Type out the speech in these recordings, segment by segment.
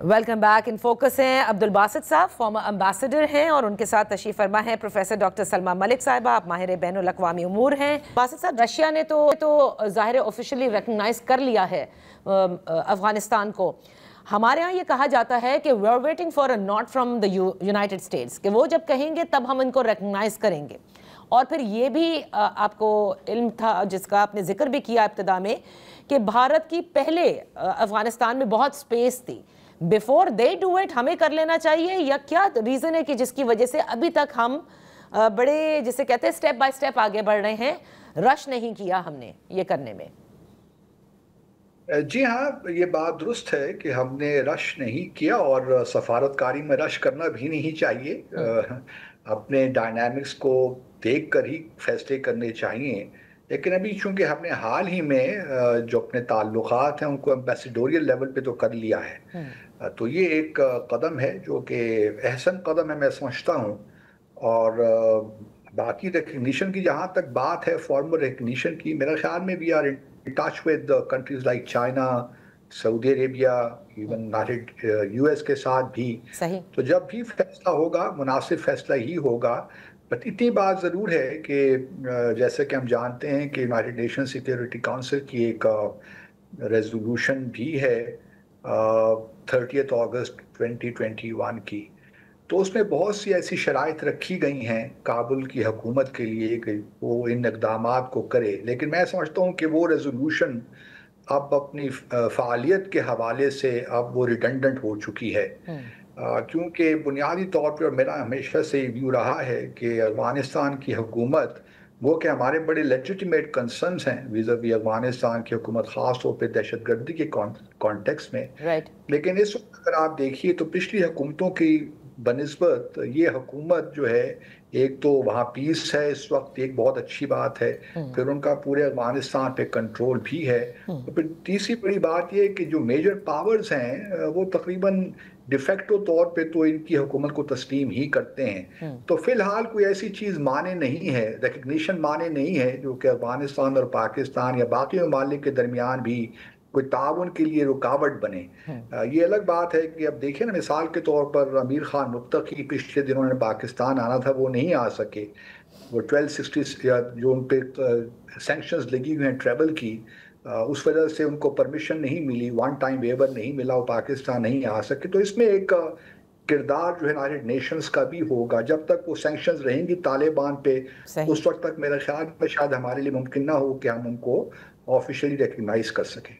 Welcome back. In focus ہیں عبدالباسط صاحب، farmer ambassador ہیں، اور ان کے ساتھ تشریف فرما ہے پروفیسر ڈاکٹر سلمیٰ ملک صاحبہ، آپ ماہر بین الاقوامی امور ہیں. باسط صاحب، رشیا نے تو ظاہر آفیشلی ریکگنائز کر لیا ہے افغانستان کو. ہمارے ہاں یہ کہا جاتا ہے کہ we are waiting for a note from the United States, کہ وہ جب کہیں گے تب ہم ان کو ریکگنائز کریں گے. اور پھر یہ بھی آپ کو علم تھا، جس کا آپ نے ذکر بھی کیا ابتدا میں، کہ بھارت کی پہلے افغانستان میں بہت سپیس تھی. بیفور دے ڈو اٹ ہمیں کر لینا چاہیے، یا کیا ریزن ہے کہ جس کی وجہ سے ابھی تک ہم بڑے جسے کہتے ہیں سٹیپ بائی سٹیپ آگے بڑھ رہے ہیں، رش نہیں کیا ہم نے یہ کرنے میں؟ جی ہاں، یہ بات درست ہے کہ ہم نے رش نہیں کیا، اور سفارتکاری میں رش کرنا بھی نہیں چاہیے. اپنے ڈائنامکس کو دیکھ کر ہی فیصلے کرنے چاہیے. لیکن ابھی چونکہ ہم نے حال ہی میں جو اپنے تعلقات ہیں ان کو امبیسیڈوریل لیول پہ تو کر لیا ہے، تو یہ ایک قدم ہے جو کہ احسن قدم ہے میں سمجھتا ہوں. اور باقی ریکگنیشن کی جہاں تک بات ہے، فارمل ریکگنیشن کی، میرے خیال میں we are in touch with countries like China, سعودی عربیہ، ایون US کے ساتھ بھی. صحیح. تو جب بھی فیصلہ ہوگا مناسب فیصلہ ہی ہوگا. بٹ اتنی بات ضرور ہے کہ جیسے کہ ہم جانتے ہیں کہ یونائٹڈ نیشن سیکیورٹی کونسل کی ایک ریزولوشن بھی ہے 30 اگست 2021 کی. تو اس میں بہت سی ایسی شرائط رکھی گئی ہیں کابل کی حکومت کے لیے کہ وہ ان اقدامات کو کرے. لیکن میں سمجھتا ہوں کہ وہ ریزولوشن اب اپنی فعالیت کے حوالے سے اب وہ ریڈنڈنٹ ہو چکی ہے، کیونکہ بنیادی طور پر میرا ہمیشہ سے ویو رہا ہے کہ افغانستان کی حکومت وہ کہ ہمارے بڑے لیجٹیمیٹ کنسرنز ہیں ویزاوی افغانستان کی حکومت، خاص طور پہ دہشت گردی کے کانٹیکس میں. لیکن اس وقت اگر آپ دیکھیے تو پچھلی حکومتوں کی بنسبت یہ حکومت جو ہے، ایک تو وہاں پیس ہے اس وقت، ایک بہت اچھی بات ہے، پھر ان کا پورے افغانستان پہ کنٹرول بھی ہے. پھر تیسری بڑی بات یہ کہ جو میجر پاورز ہیں وہ تقریباً ڈیفیکٹو طور پہ تو ان کی حکومت کو تسلیم ہی کرتے ہیں. تو فی الحال کوئی ایسی چیز مانے نہیں ہے، ریکگنیشن مانے نہیں ہے جو کہ افغانستان اور پاکستان یا باقی ممالک کے درمیان بھی کوئی تعاون کے لیے رکاوٹ بنے. یہ الگ بات ہے کہ اب دیکھیں نا، مثال کے طور پر امیر خان متقی پچھلے دنوں نے پاکستان آنا تھا، وہ نہیں آ سکے. وہ 1260 جو ان پہ سینکشنز لگی ہوئی ہیں ٹریول کی، اس وجہ سے ان کو پرمیشن نہیں ملی، ون ٹائم ویور نہیں ملا، وہ پاکستان نہیں آ سکے. تو اس میں ایک کردار جو ہے یونائٹڈ نیشنز کا بھی ہوگا. جب تک وہ سینکشنز رہیں گی طالبان پہ، اس وقت تک میرا خیال میں شاید ہمارے لیے ممکن نہ ہو کہ ہم ان کو آفیشلی ریکگنائز کر سکیں.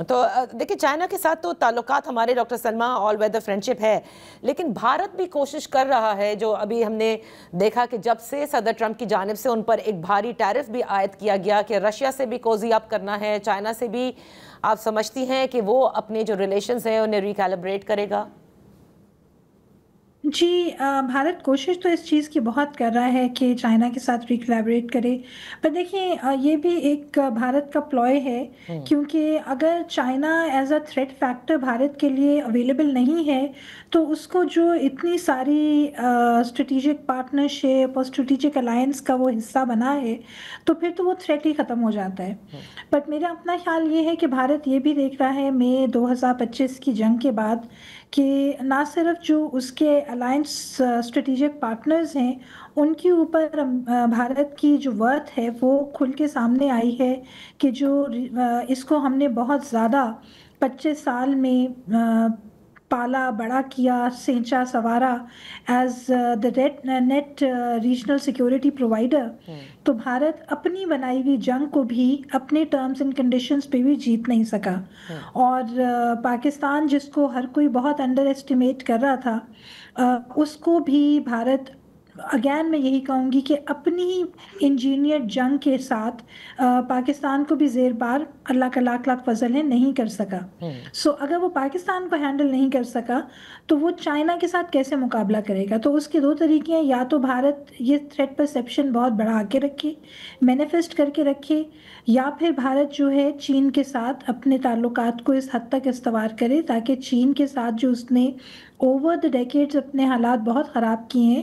تو دیکھیں، چائنا کے ساتھ تو تعلقات ہمارے ڈاکٹر سلمیٰ آل ویدر فرینڈشپ ہے، لیکن بھارت بھی کوشش کر رہا ہے. جو ابھی ہم نے دیکھا کہ جب سے صدر ٹرمپ کی جانب سے ان پر ایک بھاری ٹیرف بھی عائد کیا گیا کہ رشیا سے بھی کوزی اپ کرنا ہے، چائنا سے بھی آپ سمجھتی ہیں کہ وہ اپنے جو ریلیشنز ہیں انہیں ریکیلیبریٹ کرے گا؟ جی، بھارت کوشش تو اس چیز کی بہت کر رہا ہے کہ چائنا کے ساتھ ریکلیبریٹ کرے. پر دیکھیں، یہ بھی ایک بھارت کا پلوئے ہے، کیونکہ اگر China as a threat factor Bharat کے لیے اویلیبل نہیں ہے تو اس کو جو اتنی ساری اسٹریٹجک پارٹنرشپ اور اسٹریٹجک الائنس کا وہ حصہ بنا ہے تو پھر تو وہ تھریٹ ہی ختم ہو جاتا ہے. بٹ میرا اپنا خیال یہ ہے کہ بھارت یہ بھی دیکھ رہا ہے مئی 2025 کی جنگ کے بعد کہ نہ صرف جو اس کے الائنس اسٹریٹجک پارٹنرز ہیں ان کے اوپر بھارت کی جو ورتھ ہے وہ کھل کے سامنے آئی ہے، کہ جو اس کو ہم نے بہت زیادہ 25 سال میں پالا بڑا کیا، سینچا سوارا as the net regional security provider. تو بھارت اپنی بنائی ہوئی جنگ کو بھی اپنے ٹرمز اینڈ کنڈیشنز پہ بھی جیت نہیں سکا. اور پاکستان جس کو ہر کوئی بہت انڈر ایسٹیمیٹ کر رہا تھا، اس کو بھی بھارت اگین میں یہی کہوں گی کہ اپنی انجینئر جنگ کے ساتھ پاکستان کو بھی زیر بار، اللہ کا لاکھ لاکھ فضل ہے، نہیں کر سکا. سو اگر وہ پاکستان کو ہینڈل نہیں کر سکا تو وہ چائنا کے ساتھ کیسے مقابلہ کرے گا؟ تو اس کے دو طریقے ہیں، یا تو بھارت یہ تھریٹ پرسیپشن بہت بڑھا کے رکھے، مینیفیسٹ کر کے رکھے، یا پھر بھارت جو ہے چین کے ساتھ اپنے تعلقات کو اس حد تک استوار کرے تاکہ چین کے ساتھ جو اس نے اوور دا ڈیکیڈز اپنے حالات بہت خراب کیے ہیں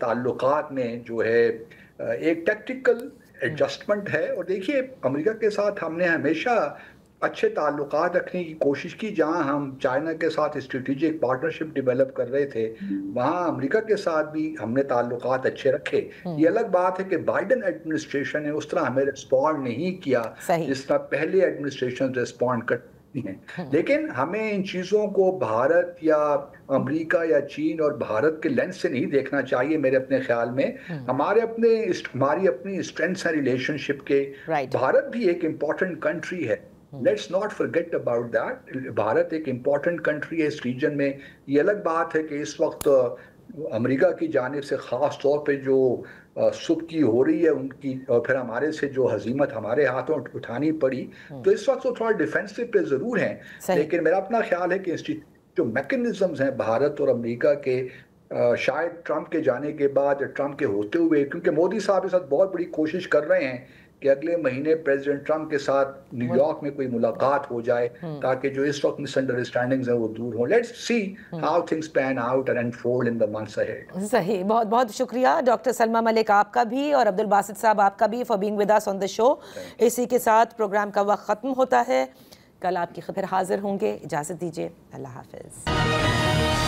تعلقات میں جو ہے ایک ٹیکٹیکل ایڈجسٹمنٹ ہے. اور دیکھیے امریکہ کے ساتھ ہم نے ہمیشہ اچھے تعلقات رکھنے کی کوشش کی. جہاں ہم چائنا کے ساتھ اسٹریٹجک پارٹنرشپ ڈیولپ کر رہے تھے وہاں امریکہ کے ساتھ بھی ہم نے تعلقات اچھے رکھے. یہ الگ بات ہے کہ بائیڈن ایڈمنسٹریشن نے اس طرح ہمیں رسپونڈ نہیں کیا جس طرح پہلے ایڈمنسٹریشن رسپونڈ کرتی ہیں. لیکن ہمیں ان چیزوں کو بھارت یا امریکہ یا چین اور بھارت کے لینس سے نہیں دیکھنا چاہیے. میرے اپنے خیال میں ہماری اپنی اسٹرینتھس ہیں ریلیشن شپ کے. بھارت بھی ایک امپورٹنٹ کنٹری ہے. Let's not forget about that. Bharat ایک امپورٹنٹ کنٹری ہے اس ریجن میں. یہ الگ بات ہے کہ اس وقت امریکہ کی جانب سے خاص طور پہ جو سبکی ہو رہی ہے ان کی اور پھر ہمارے سے جو ہزیمت ہمارے ہاتھوں اٹھانی پڑی تو اس وقت وہ تھوڑا ڈیفینسو پہ ضرور ہیں. لیکن میرا اپنا خیال ہے کہ جو میکنزمز ہیں بھارت اور امریکہ کے شاید ٹرمپ کے جانے کے بعد یا ٹرمپ کے ہوتے ہوئے, کیونکہ مودی صاحب کے ساتھ بہت بڑی کوشش کر رہے ہیں کہ اگلے مہینے پریزیڈنٹ ٹرمپ کے ساتھ نیو یارک میں کوئی ملاقات ہو جائے تاکہ جو اس وقت مس انڈرسٹینڈنگز ہیں وہ دور ہوں. Let's see how things pan out and unfold in the months ahead. صحیح. بہت بہت شکریہ ڈاکٹر سلمیٰ ملک آپ کا بھی اور عبدالباسط صاحب آپ کا بھی فار بینگ ود اس آن دی شو. اسی کے ساتھ پروگرام کا وقت ختم ہوتا ہے. کل آپ کی خبر حاضر ہوں گے. اجازت دیجیے. اللہ حافظ.